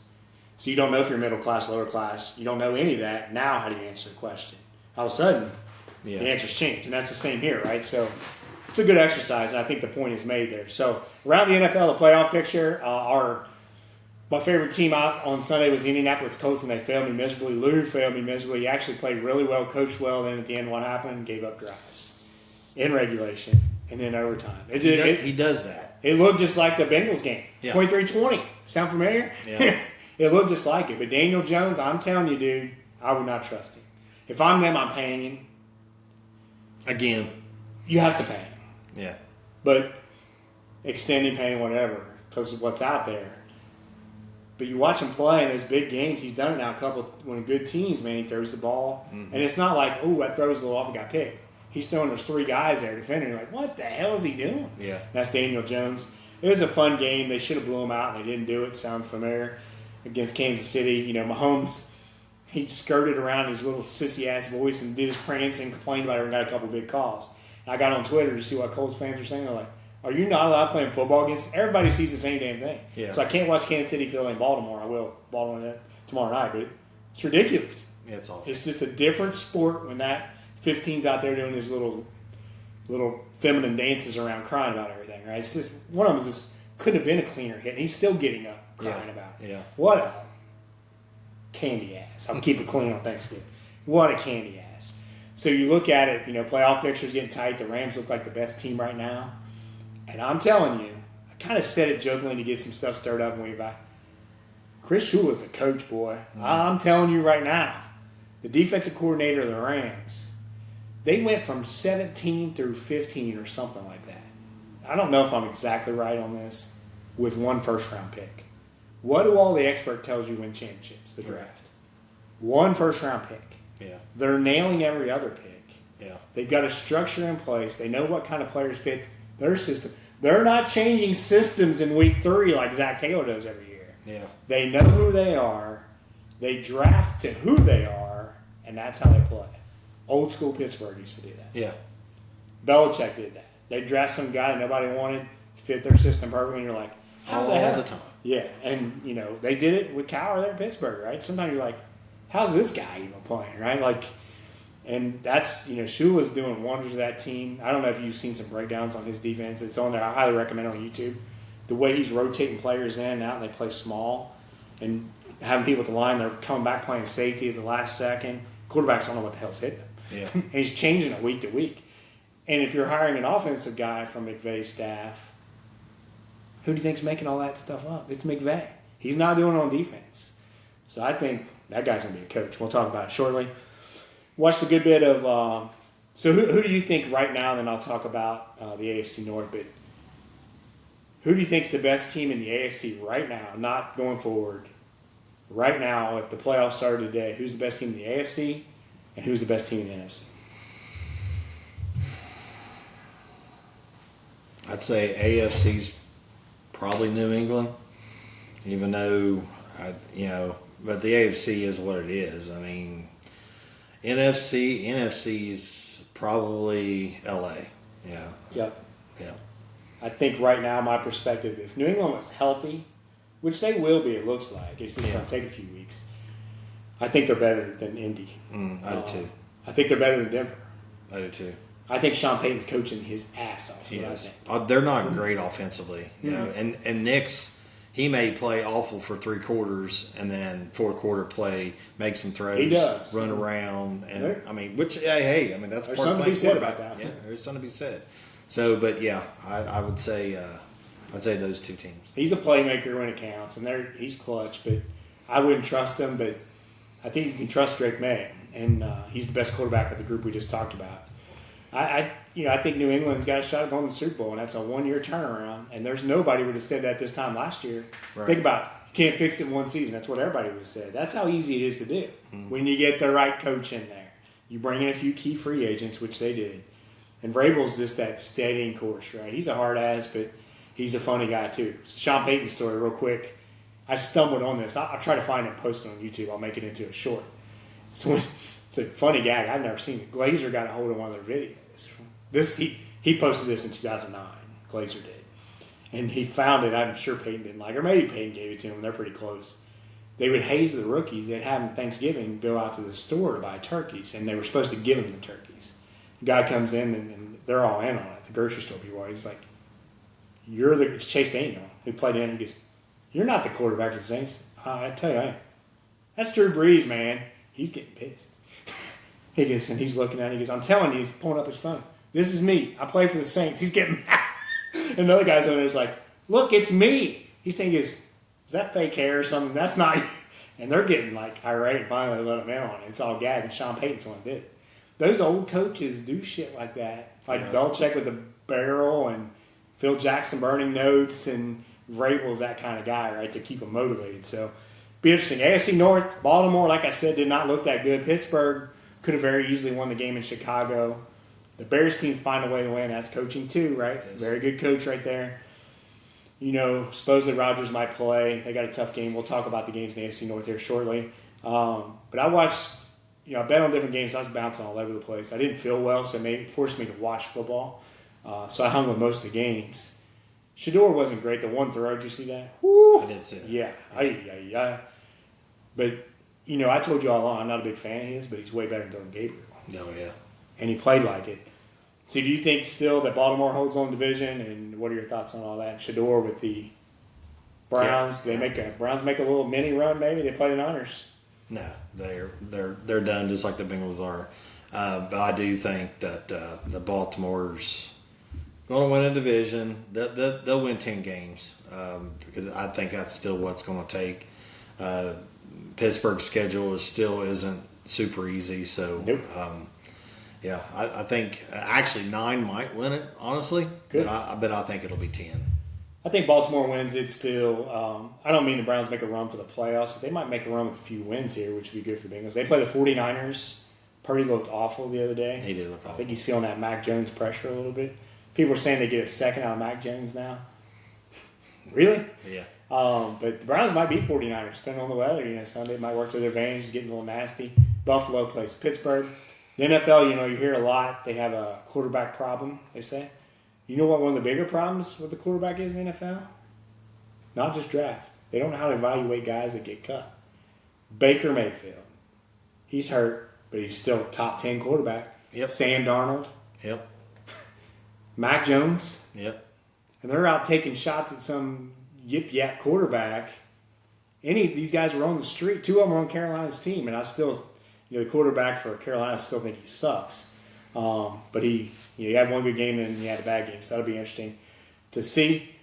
So you don't know if you're middle class, lower class. You don't know any of that. Now, how do you answer the question? All of a sudden, the answers change, and that's the same here, right? So it's a good exercise, and I think the point is made there. So around the NFL, the playoff picture, my favorite team out on Sunday was the Indianapolis Colts, and they failed me miserably. Lou failed me miserably. He actually played really well, coached well. Then at the end, what happened? Gave up drives in regulation and in overtime. He does that. It looked just like the Bengals game, yeah. 23-20. Sound familiar? Yeah. It looked just like it. But Daniel Jones, I'm telling you, dude, I would not trust him. If I'm them, I'm paying him. Again. You have to pay him. Yeah. But extending paying whatever because of what's out there. But you watch him play in those big games. He's done it now a couple when good teams, man. He throws the ball. Mm-hmm. And it's not like, oh, that throws a little off and got picked. He's throwing those three guys there defending. You're like, what the hell is he doing? Yeah. That's Daniel Jones. It was a fun game. They should have blew him out, and they didn't do it. Sounds familiar. Against Kansas City, you know, Mahomes, he skirted around his little sissy-ass voice and did his prance and complained about it and got a couple big calls. And I got on Twitter to see what Colts fans were saying. They're like, are you not allowed playing football against? Everybody sees the same damn thing. Yeah. So I can't watch Kansas City, Philly, and Baltimore. I will. Baltimore tomorrow night, but it's ridiculous. Yeah, it's awful. It's just a different sport when that 15's out there doing his little feminine dances around crying about everything, right? It's just, one of them just couldn't have been a cleaner hit, and he's still getting up crying about it. Yeah. What a candy ass. I'll keep it clean on Thanksgiving. What a candy ass. So you look at it, you know, playoff picture's getting tight. The Rams look like the best team right now. And I'm telling you, I kind of said it jokingly to get some stuff stirred up when we buy. Chris Shula's a coach, boy. Mm-hmm. I'm telling you right now, the defensive coordinator of the Rams, they went from 17 through 15 or something like that. I don't know if I'm exactly right on this, with one first-round pick. What do all the expert tells you win championships, the draft? One first-round pick. Yeah. They're nailing every other pick. Yeah. They've got a structure in place. They know what kind of players fit their system. They're not changing systems in week 3 like Zach Taylor does every year. Yeah. They know who they are. They draft to who they are, and that's how they play. Old school Pittsburgh used to do that. Yeah. Belichick did that. They draft some guy that nobody wanted, fit their system perfectly, and you're like, how the hell? All the time. Yeah, and, you know, they did it with Cowher there in Pittsburgh, right? Sometimes you're like, how's this guy even playing, right? Like, and that's, you know, Shula's doing wonders with that team. I don't know if you've seen some breakdowns on his defense. It's on there. I highly recommend it on YouTube. the way he's rotating players in and out, and they play small, and having people at the line, they're coming back playing safety at the last second. Quarterbacks don't know what the hell's hitting them. Yeah. And he's changing it week to week. And if you're hiring an offensive guy from McVay's staff, who do you think's making all that stuff up? It's McVay. He's not doing it on defense. So I think that guy's going to be a coach. We'll talk about it shortly. Watched a good bit of so who do you think right now, and then I'll talk about the AFC North, but who do you think's the best team in the AFC right now, not going forward? Right now, if the playoffs started today, who's the best team in the AFC and who's the best team in the NFC? I'd say AFC's probably New England, even though, but the AFC is what it is. I mean, NFC is probably LA. Yeah. Yep. Yeah. I think right now, my perspective, if New England was healthy, which they will be, it looks like. It's just going to take a few weeks. I think they're better than Indy. I do too. I think they're better than Denver. I do too. I think Sean Payton's coaching his ass off. Yes. They're not great offensively. You know, and Nick's, he may play awful for 3 quarters and then fourth quarter play, make some throws, he does. Run around. And There. I mean, that's part of playing be said quarterback. about that. Yeah, there's something to be said. So, but yeah, I would say, I'd say those 2 teams. He's a playmaker when it counts, and he's clutch, but I wouldn't trust him. But I think you can trust Drake May, and he's the best quarterback of the group we just talked about. I think New England's got a shot at going to the Super Bowl, and that's a 1-year turnaround. And there's nobody would have said that this time last year. Right. Think about it. You can't fix it in one season. That's what everybody would have said. That's how easy it is to do when you get the right coach in there. You bring in a few key free agents, which they did. And Vrabel's just that steadying course, right? He's a hard ass, but he's a funny guy too. Sean Payton's story, real quick. I stumbled on this. I'll try to find it and post it on YouTube. I'll make it into a short. So it's a funny gag. I've never seen it. Glazer got a hold of one of their videos. He posted this in 2009. Glazer did, and he found it. I'm sure Payton didn't like it, or maybe Payton gave it to him. They're pretty close. They would haze the rookies. They'd have them Thanksgiving go out to the store to buy turkeys, and they were supposed to give them the turkeys. The guy comes in, and they're all in on it. The grocery store people are. He's like, it's Chase Daniel, who played in. He goes, you're not the quarterback for the Saints. I tell you, that's Drew Brees, man. He's getting pissed. He goes, and he's looking at it. He goes, I'm telling you, he's pulling up his phone. This is me. I play for the Saints. He's getting mad. And another guy's over there's like, look, it's me. He's thinking, is that fake hair or something? That's not. And they're getting like irate, and finally they let him in on it. It's all gag, and Sean Payton's the one that did it. Those old coaches do shit like that. Like Belichick with the barrel, and Phil Jackson burning notes, and Vrabel's that kind of guy, right, to keep them motivated. So, be interesting. AFC North, Baltimore, like I said, did not look that good. Pittsburgh could have very easily won the game in Chicago. The Bears team find a way to win. That's coaching too, right? Yes. Very good coach right there. Supposedly Rodgers might play. They got a tough game. We'll talk about the games in the AFC North here shortly. But I watched, I bet on different games. I was bouncing all over the place. I didn't feel well, so it forced me to watch football. So I hung with most of the games. Shador wasn't great. The one throw, did you see that? Woo! I did see that. Yeah. But, I told you all along, I'm not a big fan of his, but he's way better than Dylan Gabriel. Oh, yeah. And he played like it. So do you think still that Baltimore holds on division? And what are your thoughts on all that? Shador with the Browns, Browns make a little mini run maybe? They play the Niners. No, they're done just like the Bengals are. But I do think that the Baltimore's going to win a division. They'll win 10 games because I think that's still what's going to take. Pittsburgh's schedule isn't super easy, so nope. Yeah, I think actually 9 might win it, honestly. Good. But I think it'll be 10. I think Baltimore wins it still. I don't mean the Browns make a run for the playoffs, but they might make a run with a few wins here, which would be good for the Bengals. They play the 49ers. Purdy looked awful the other day. He did look awful. I think he's feeling that Mac Jones pressure a little bit. People are saying they get a second out of Mac Jones now. Really? Yeah. But the Browns might beat 49ers, depending on the weather. Sunday might work to their advantage, getting a little nasty. Buffalo plays Pittsburgh. The NFL, you hear a lot. They have a quarterback problem, they say. You know what one of the bigger problems with the quarterback is in the NFL? Not just draft. They don't know how to evaluate guys that get cut. Baker Mayfield. He's hurt, but he's still top 10 quarterback. Yep. Sam Darnold. Yep. Mac Jones. Yep. and they're out taking shots at some yip-yap quarterback. These guys were on the street. 2 of them were on Carolina's team, and I still, the quarterback for Carolina, I still think he sucks. But he had one good game and he had a bad game, so that'll be interesting to see.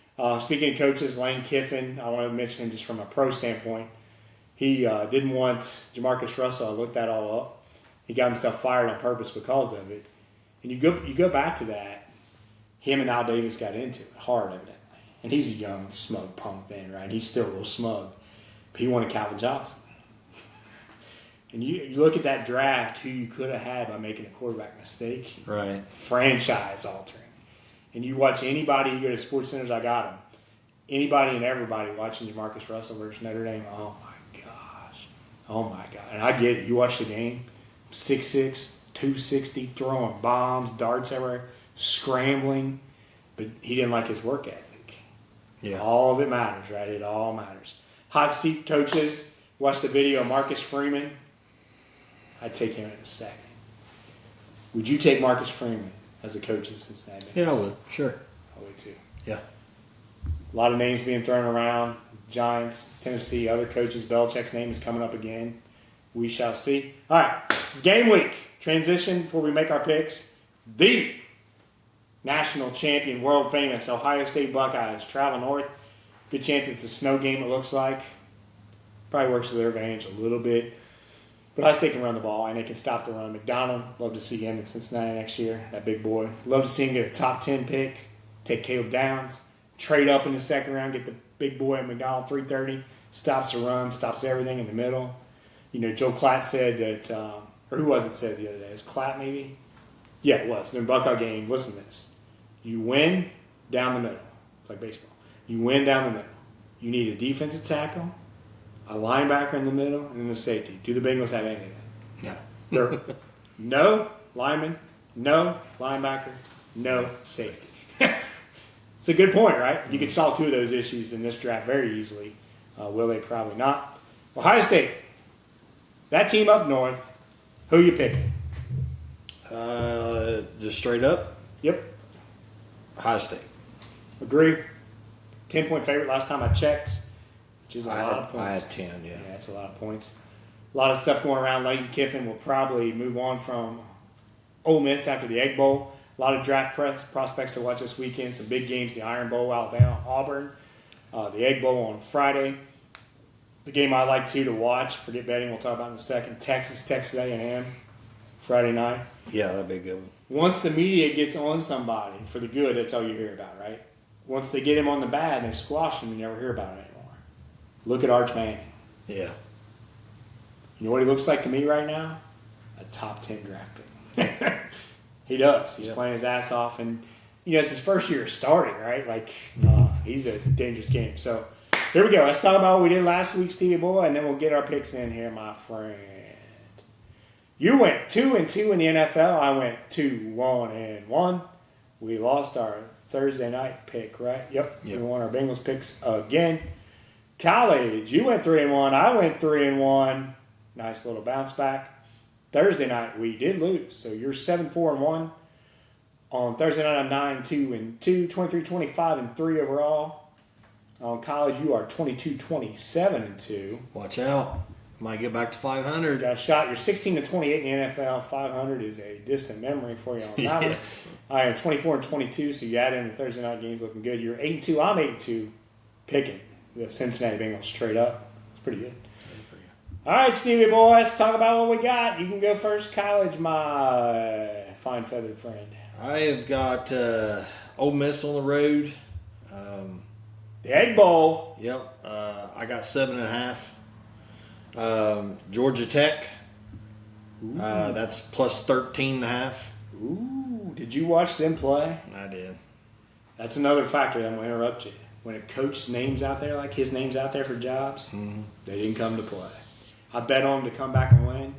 Speaking of coaches, Lane Kiffin, I want to mention him just from a pro standpoint. He didn't want Jamarcus Russell. I looked that all up. He got himself fired on purpose because of it. And you go back to that. Him and Al Davis got into it hard, evidently. And he's a young, smug punk then, right? He's still a little smug. But he wanted Calvin Johnson. And you look at that draft, who you could have had by making a quarterback mistake. Right. Franchise altering. And you watch anybody, you go to Sports Centers, I got them. Anybody and everybody watching Jamarcus Russell versus Notre Dame, oh my gosh. Oh my God. And I get it. You watch the game, 6'6", 260, throwing bombs, darts everywhere, scrambling. But he didn't like his work ethic. Yeah. All of it matters, right? It all matters. Hot seat coaches, watch the video of Marcus Freeman. I'd take him in a second. Would you take Marcus Freeman as a coach in Cincinnati? Yeah, I would. Sure. I would too. Yeah. A lot of names being thrown around. Giants, Tennessee, other coaches. Belichick's name is coming up again. We shall see. All right. It's game week. Transition before we make our picks. The national champion, world famous Ohio State Buckeyes travel north. Good chance it's a snow game, it looks like. Probably works to their advantage a little bit. But Ohio State can run the ball, and they can stop the run. McDonald, love to see him in Cincinnati next year, that big boy. Love to see him get a top 10 pick, take Caleb Downs, trade up in the second round, get the big boy at McDonald, 330, stops the run, stops everything in the middle. Joe Klatt said that, or who was it said the other day? It was Klatt maybe? Yeah, it was. In the Buckeye game, listen to this. You win down the middle. It's like baseball. You win down the middle. You need a defensive tackle, a linebacker in the middle, and then the safety. Do the Bengals have any of that? No. No lineman, no linebacker, no safety. It's a good point, right? You could solve 2 of those issues in this draft very easily. Will they? Probably not. Ohio State, that team up north, who you picking? Just straight up? Yep. Ohio State. Agree. 10-point favorite last time I checked. Which is a lot of points. I had 10, yeah. Yeah, it's a lot of points. A lot of stuff going around. Lane Kiffin will probably move on from Ole Miss after the Egg Bowl. A lot of draft prospects to watch this weekend. Some big games, the Iron Bowl, Alabama, Auburn. The Egg Bowl on Friday. The game I like, to watch, forget betting, we'll talk about in a second. Texas A&M, Friday night. Yeah, that'd be a good one. Once the media gets on somebody for the good, that's all you hear about, right? Once they get him on the bad and they squash him, you never hear about it anymore. Look at Arch Manning. Yeah. You know what he looks like to me right now? A top 10 draft pick. He does. He's playing his ass off. And, it's his first year starting, right? Like, he's a dangerous game. So, here we go. Let's talk about what we did last week, Stevie Boy, and then we'll get our picks in here, my friend. You went 2-2 in the NFL. I went 2-1-1. We lost our Thursday night pick, right? Yep. We won our Bengals picks again. College, you went 3-1. I went 3-1. Nice little bounce back. Thursday night, we did lose. So you're 7-4-1. On Thursday night, I'm 9-2-2, 23-25-3 overall. On college, you are 22-27-2. Watch out. Might get back to 500. Got a shot. You're 16-28 in the NFL. 500 is a distant memory for you on that Yes. one. I am 24-22, so you add in the Thursday night games looking good. You're 8-2. I'm 8-2, picking the Cincinnati Bengals straight up. It's pretty good. All right, Stevie boy, let's talk about what we got. You can go first. College, my fine feathered friend. I have got Ole Miss on the road. The Egg Bowl. Yep. I got 7.5. Georgia Tech. That's plus 13.5. Ooh, did you watch them play? I did. That's another factor that I'm going to interrupt you. When a coach's name's out there, like his name's out there for jobs, they didn't come to play. I bet on them to come back and win.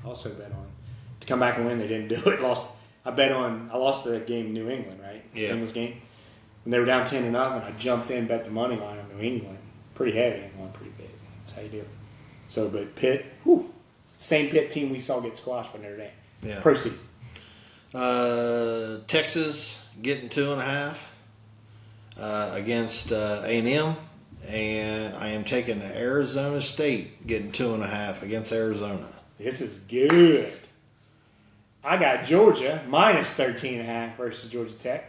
I also bet on to come back and win. They didn't do it. I lost the game in New England, right? Yeah. Bengals game. When they were down 10-0, I jumped in, bet the money line on New England. Pretty heavy and won pretty big. That's how you do it. So, but Pitt, same Pitt team we saw get squashed by Notre Dame. Yeah. Proceed. Texas getting 2.5. against A&M, and I am taking the Arizona State getting 2.5 against Arizona. This is good. I got Georgia minus 13.5 versus Georgia Tech.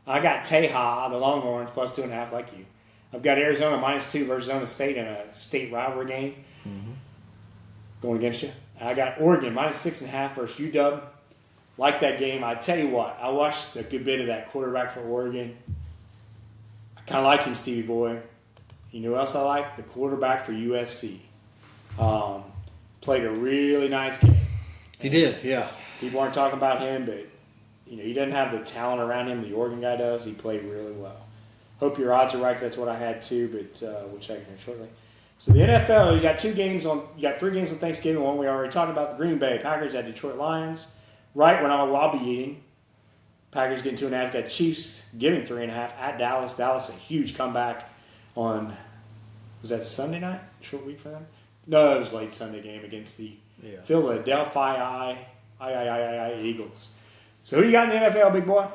I got Teja, the Longhorns, plus 2.5 like you. I've got Arizona minus 2 versus Arizona State in a state rivalry game. Mm-hmm. Going against you. I got Oregon minus 6.5 versus UW. Like that game. I tell you what, I watched a good bit of that quarterback for Oregon. I kind of like him, Stevie Boy. You know who else I like? The quarterback for USC. Played a really nice game. He did, yeah. People aren't talking about him, but he doesn't have the talent around him the Oregon guy does. He played really well. Hope your odds are right. That's what I had too, but we'll check it here shortly. So the NFL, you got 3 games on Thanksgiving. One we already talked about, the Green Bay Packers at Detroit Lions. Right when I'll be eating. Packers getting 2.5. Got Chiefs giving 3.5 at Dallas. Dallas a huge comeback on, was that Sunday night? Short week for them? No, it was late Sunday game against the Philadelphia Eagles. So who you got in the NFL, big boy?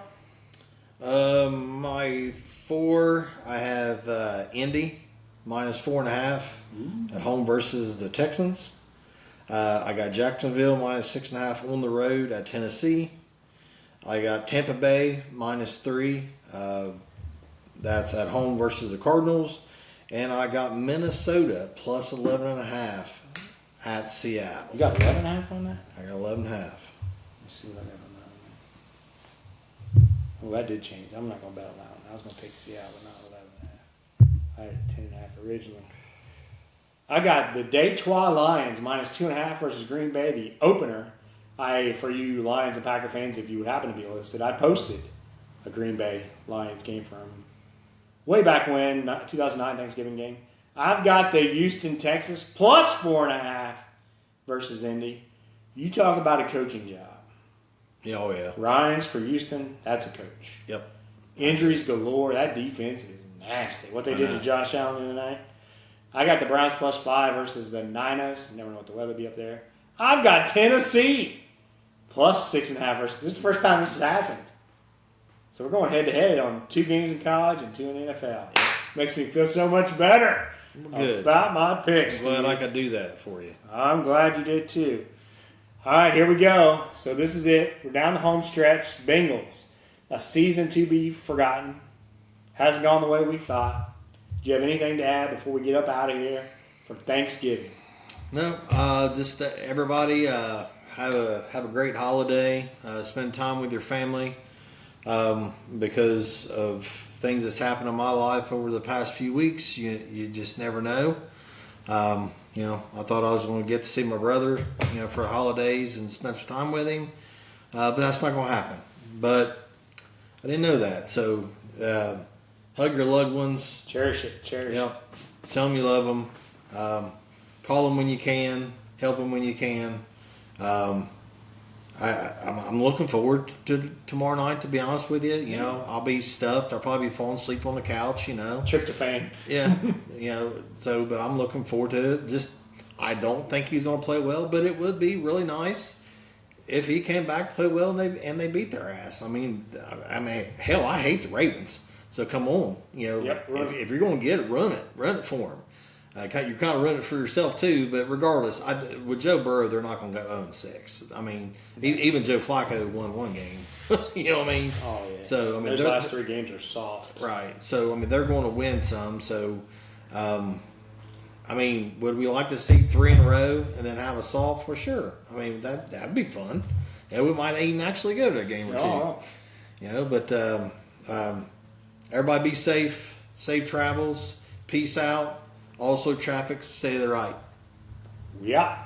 My 4, I have Indy minus 4.5 at home versus the Texans. I got Jacksonville minus 6.5 on the road at Tennessee. I got Tampa Bay minus 3. That's at home versus the Cardinals. And I got Minnesota plus 11.5 at Seattle. You got 11.5 on that? I got 11.5. Let's see what I got on that one. Well, that did change. I'm not going to bet on that one. I was going to take Seattle, but not 11.5. I had 10.5 originally. I got the Detroit Lions minus 2.5 versus Green Bay, the opener. For you Lions and Packer fans, if you would happen to be listed, I posted a Green Bay Lions game from way back when, 2009 Thanksgiving game. I've got the Houston, Texas plus 4.5 versus Indy. You talk about a coaching job. Yeah, oh yeah. Ryans for Houston, that's a coach. Yep. Injuries galore. That defense is nasty. What they did to Josh Allen the other night. I got the Browns plus 5 versus the Niners. Never know what the weather will be up there. I've got Tennessee plus 6.5 versus. This is the first time this has happened. So we're going head-to-head on 2 games in college and 2 in the NFL. Makes me feel so much better about my picks. I'm glad I could do that for you. I'm glad you did too. All right, here we go. So this is it. We're down the home stretch. Bengals, a season to be forgotten. Hasn't gone the way we thought. Do you have anything to add before we get up out of here for Thanksgiving? No, just everybody have a great holiday. Spend time with your family. Because of things that's happened in my life over the past few weeks, you just never know. I thought I was going to get to see my brother, for the holidays and spend some time with him, but that's not going to happen. But I didn't know that, so hug your loved ones. Cherish it. Yep. Tell them you love them. Call them when you can. Help them when you can. I'm looking forward to tomorrow night, to be honest with you. I'll be stuffed. I'll probably be falling asleep on the couch, Tryptophan. Yeah. But I'm looking forward to it. I don't think he's going to play well, but it would be really nice if he came back to play well and they beat their ass. I mean, hell, I hate the Ravens. So come on. If you're going to get it, run it for them. You're kind of running it for yourself too, but regardless, with Joe Burrow, they're not going to go 0-6. I mean, even Joe Flacco won 1 game. You know what I mean? Oh yeah. So those last 3 games are soft. Right. So they're going to win some. So, would we like to see 3 in a row and then have a soft? For sure. That'd be fun. We might even actually go to a game or 2. But everybody be safe. Safe travels. Peace out. Also, traffic, stay to the right. Yeah.